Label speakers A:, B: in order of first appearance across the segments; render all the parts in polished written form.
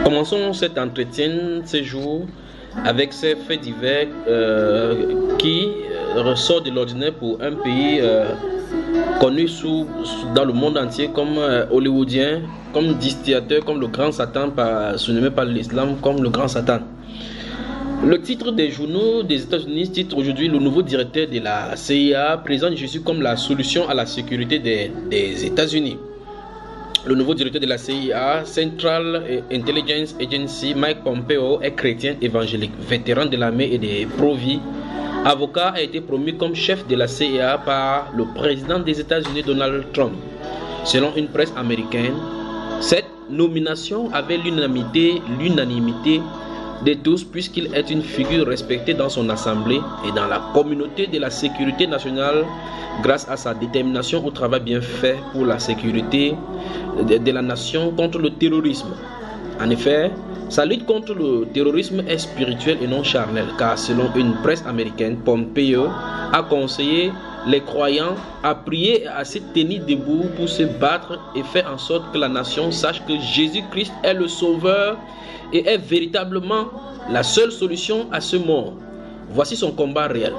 A: Commençons cet entretien ce jour avec ces faits divers qui ressortent de l'ordinaire pour un pays connu dans le monde entier comme hollywoodien, comme distillateur, comme le grand Satan, surnommé par l'islam comme le grand Satan. Le titre des journaux des États-Unis titre aujourd'hui le nouveau directeur de la CIA présente Jésus comme la solution à la sécurité des États-Unis. Le nouveau directeur de la CIA, Central Intelligence Agency, Mike Pompeo, est chrétien évangélique, vétéran de l'armée et des pro-vie. Avocat, a été promu comme chef de la CIA par le président des États-Unis, Donald Trump. Selon une presse américaine, cette nomination avait l'unanimité de tous puisqu'il est une figure respectée dans son assemblée et dans la communauté de la sécurité nationale grâce à sa détermination au travail bien fait pour la sécurité de la nation contre le terrorisme. En effet, sa lutte contre le terrorisme est spirituelle et non charnelle car selon une presse américaine, Pompeo a conseillé les croyants à prier et à se tenir debout pour se battre et faire en sorte que la nation sache que Jésus-Christ est le Sauveur et est véritablement la seule solution à ce monde. Voici son combat réel.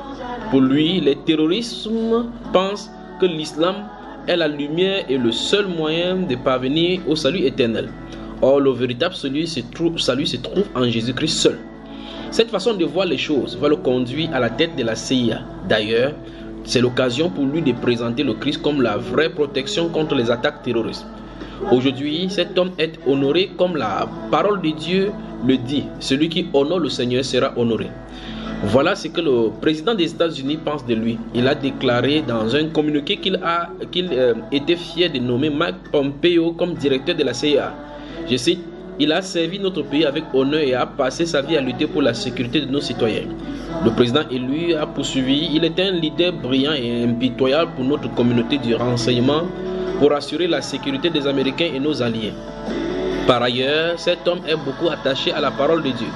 A: Pour lui, les terroristes pensent que l'islam est la lumière et le seul moyen de parvenir au salut éternel. Or, le véritable salut se trouve en Jésus-Christ seul. Cette façon de voir les choses va le conduire à la tête de la CIA. D'ailleurs, c'est l'occasion pour lui de présenter le Christ comme la vraie protection contre les attaques terroristes. Aujourd'hui, cet homme est honoré comme la parole de Dieu le dit. Celui qui honore le Seigneur sera honoré. Voilà ce que le président des États-Unis pense de lui. Il a déclaré dans un communiqué qu'il était fier de nommer Mike Pompeo comme directeur de la CIA. Je cite, « Il a servi notre pays avec honneur et a passé sa vie à lutter pour la sécurité de nos citoyens. » Le président élu a poursuivi, « Il est un leader brillant et impitoyable pour notre communauté du renseignement pour assurer la sécurité des Américains et nos alliés. » Par ailleurs, cet homme est beaucoup attaché à la parole de Dieu.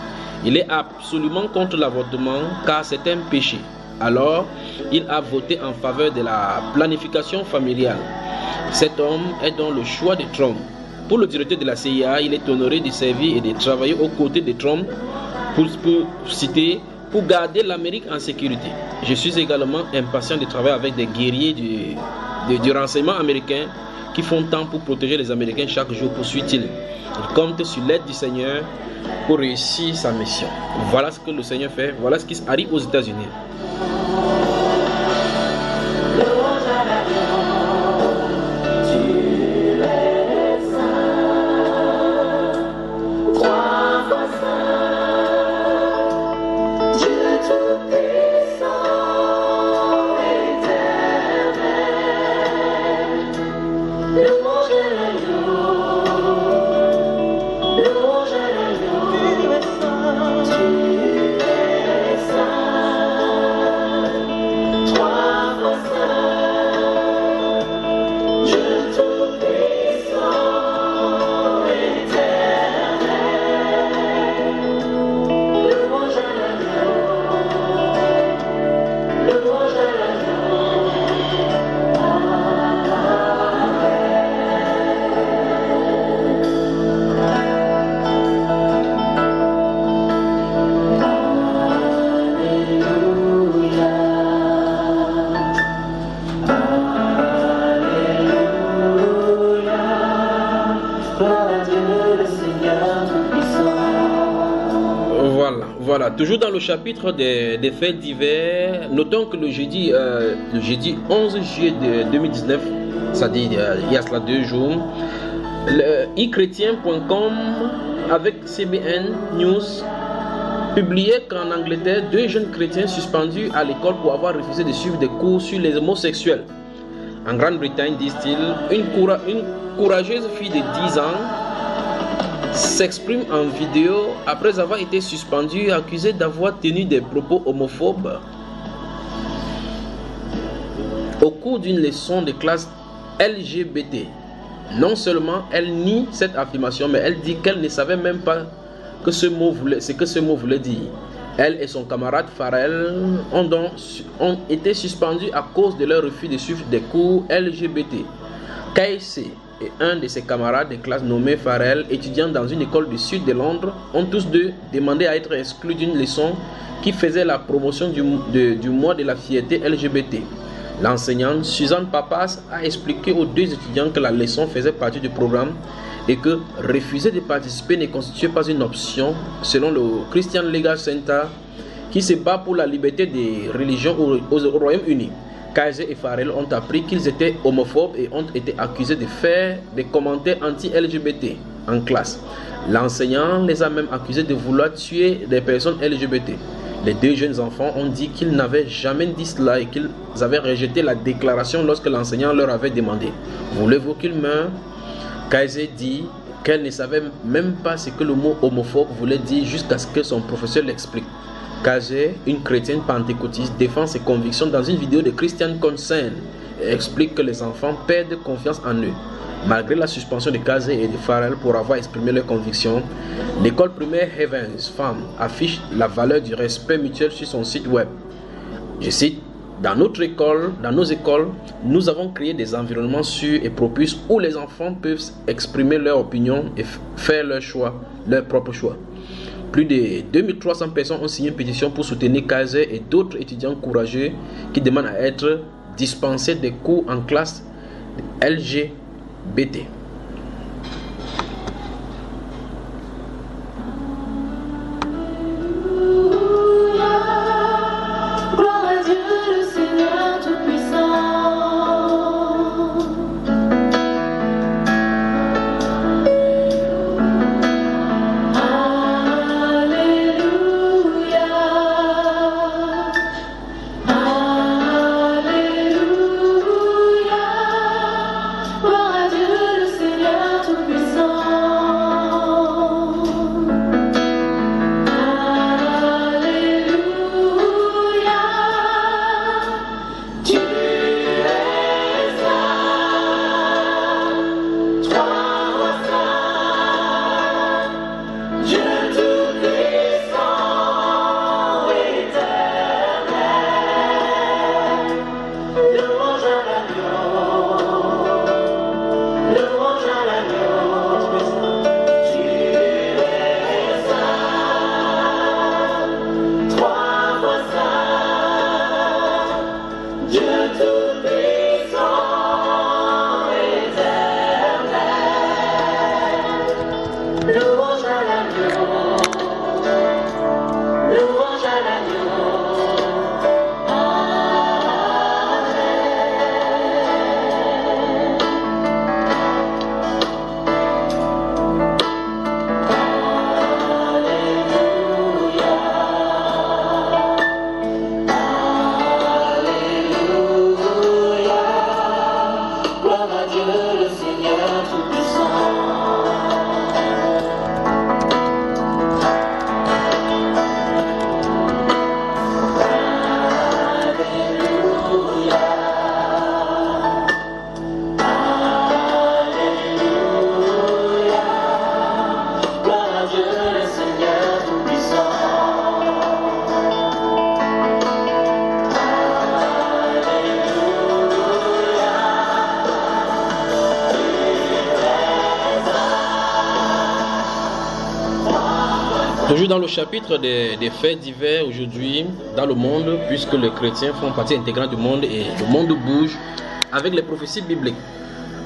A: Il est absolument contre l'avortement car c'est un péché. Alors, il a voté en faveur de la planification familiale. Cet homme est dans le choix de Trump. Pour le directeur de la CIA, il est honoré de servir et de travailler aux côtés de Trump pour garder l'Amérique en sécurité. Je suis également impatient de travailler avec des guerriers du renseignement américain qui font tant pour protéger les Américains chaque jour, poursuit-il. Il compte sur l'aide du Seigneur pour réussir sa mission. Voilà ce que le Seigneur fait, voilà ce qui arrive aux États-Unis. Voilà, toujours dans le chapitre des faits divers, notons que le jeudi 11 juillet 2019, c'est-à-dire il y a cela 2 jours, le ichrétien.com avec CBN News publiait qu'en Angleterre, 2 jeunes chrétiens suspendus à l'école pour avoir refusé de suivre des cours sur les homosexuels. En Grande-Bretagne, disent-ils, une courageuse fille de 10 ans s'exprime en vidéo après avoir été suspendue et accusée d'avoir tenu des propos homophobes au cours d'une leçon de classe LGBT. Non seulement elle nie cette affirmation, mais elle dit qu'elle ne savait même pas ce que ce mot voulait dire. Elle et son camarade Farrell ont été suspendus à cause de leur refus de suivre des cours LGBT. Casey et un de ses camarades de classe nommé Farrell, étudiant dans une école du sud de Londres, ont tous deux demandé à être exclus d'une leçon qui faisait la promotion du mois de la fierté LGBT. L'enseignante Suzanne Pappas a expliqué aux deux étudiants que la leçon faisait partie du programme et que refuser de participer ne constituait pas une option selon le Christian Legal Center qui se bat pour la liberté des religions au Royaume-Uni. Kaiser et Farrell ont appris qu'ils étaient homophobes et ont été accusés de faire des commentaires anti-LGBT en classe. L'enseignant les a même accusés de vouloir tuer des personnes LGBT. Les deux jeunes enfants ont dit qu'ils n'avaient jamais dit cela et qu'ils avaient rejeté la déclaration lorsque l'enseignant leur avait demandé « Voulez-vous qu'ils meurent ?» Kaiser dit qu'elle ne savait même pas ce que le mot homophobe voulait dire jusqu'à ce que son professeur l'explique. Kaiser, une chrétienne pentecôtiste, défend ses convictions dans une vidéo de Christian Concern et explique que les enfants perdent confiance en eux. Malgré la suspension de Kaiser et de Farrell pour avoir exprimé leurs convictions, l'école primaire Heavens Farm affiche la valeur du respect mutuel sur son site web. Je cite: dans nos écoles, nous avons créé des environnements sûrs et propices où les enfants peuvent exprimer leur opinion et faire leur propre choix. Plus de 2300 personnes ont signé une pétition pour soutenir Kaiser et d'autres étudiants courageux qui demandent à être dispensés des cours en classe LGBT. Toujours dans le chapitre des faits divers aujourd'hui dans le monde, puisque les chrétiens font partie intégrante du monde et le monde bouge avec les prophéties bibliques.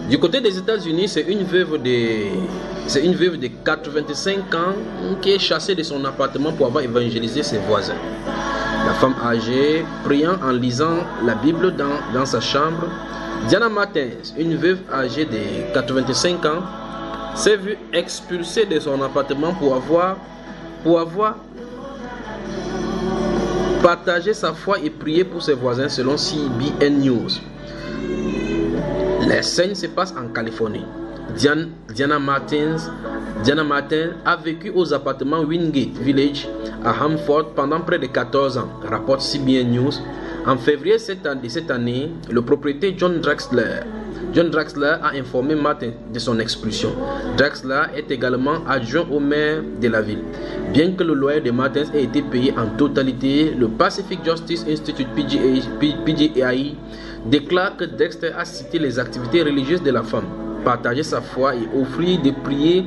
A: Du côté des États-Unis, c'est une veuve de 85 ans qui est chassée de son appartement pour avoir évangélisé ses voisins. La femme âgée, priant en lisant la Bible dans sa chambre, Diana Martins, une veuve âgée de 85 ans, s'est vue expulsée de son appartement pour avoir partagé sa foi et prié pour ses voisins selon CBN News. Les scènes se passent en Californie. Diana Martin a vécu aux appartements Wingate Village à Hanford pendant près de 14 ans, rapporte CBN News. En février de cette année, le propriétaire John Draxler a informé Martin de son expulsion. Draxler est également adjoint au maire de la ville. Bien que le loyer de Martin ait été payé en totalité, le Pacific Justice Institute PJI déclare que Dexter a cité les activités religieuses de la femme. partager sa foi et offrir de prier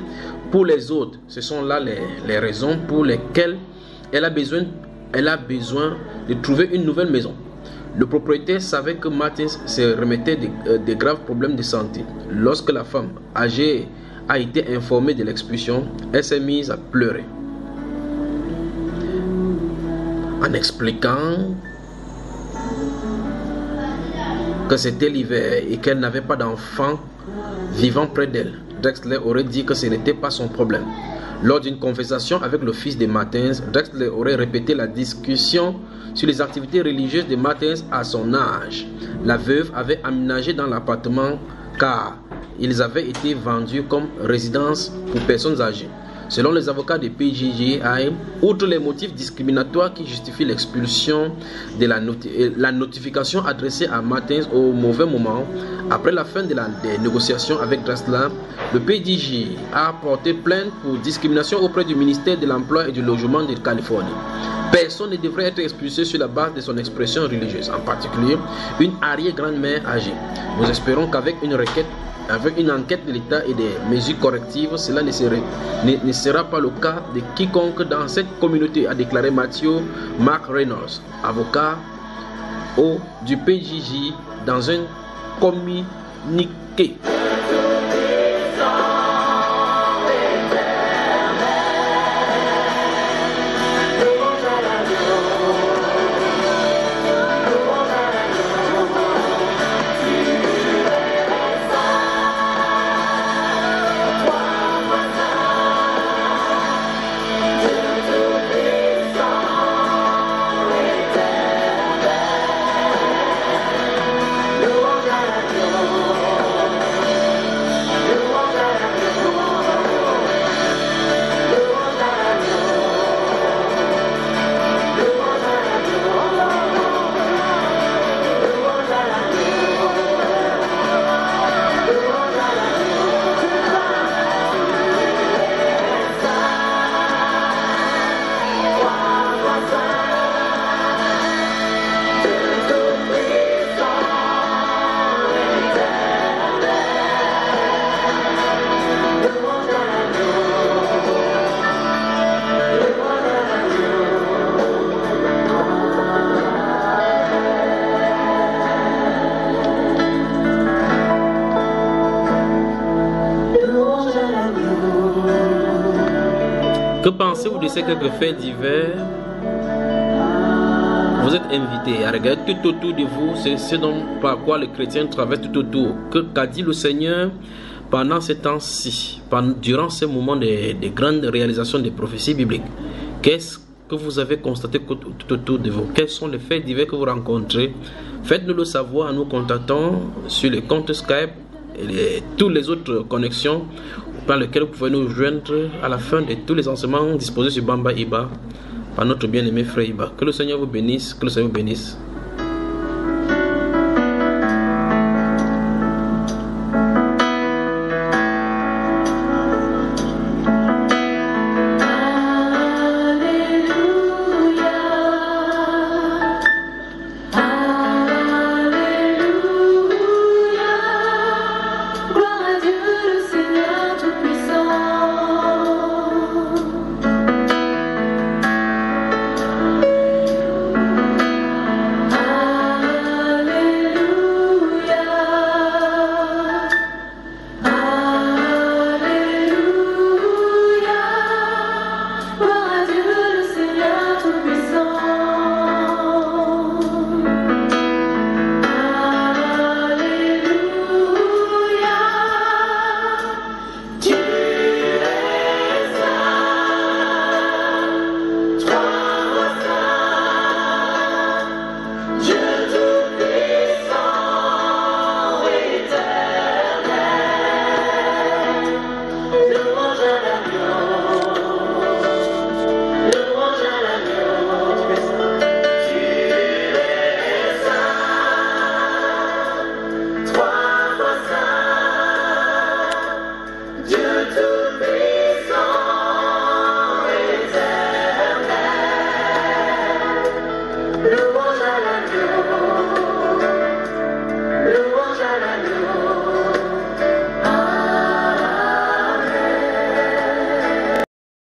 A: pour les autres. Ce sont là les raisons pour lesquelles elle a besoin de trouver une nouvelle maison. Le propriétaire savait que Martins se remettait de graves problèmes de santé. Lorsque la femme âgée a été informée de l'expulsion, elle s'est mise à pleurer. En expliquant que c'était l'hiver et qu'elle n'avait pas d'enfant vivant près d'elle, Drexler aurait dit que ce n'était pas son problème. Lors d'une conversation avec le fils de Martins, Drexler aurait répété la discussion sur les activités religieuses de Martins à son âge. La veuve avait aménagé dans l'appartement car ils avaient été vendus comme résidence pour personnes âgées. Selon les avocats de PJJ, outre les motifs discriminatoires qui justifient l'expulsion de la notification adressée à Martins au mauvais moment, après la fin des négociations avec Drexler, le PJJ a porté plainte pour discrimination auprès du ministère de l'Emploi et du Logement de Californie. Personne ne devrait être expulsé sur la base de son expression religieuse, en particulier une arrière-grand-mère âgée. Nous espérons qu'avec une enquête de l'État et des mesures correctives, cela ne sera pas le cas de quiconque dans cette communauté, a déclaré Matthew Mark Reynolds, avocat du PJJ, dans un communiqué. Que pensez-vous de ces quelques faits divers? Vous êtes invités à regarder tout autour de vous, c'est ce par quoi les chrétiens traversent tout autour. Qu'a dit le Seigneur pendant ces temps-ci, durant ces moments de grandes réalisations des prophéties bibliques? Qu'est-ce que vous avez constaté tout autour de vous? Quels sont les faits divers que vous rencontrez? Faites-nous le savoir en nous contactant sur les comptes Skype et toutes les autres connexions par lesquelles vous pouvez nous joindre à la fin de tous les enseignements disposés sur Bamba Iba par notre bien-aimé frère Iba. Que le Seigneur vous bénisse, que le Seigneur vous bénisse.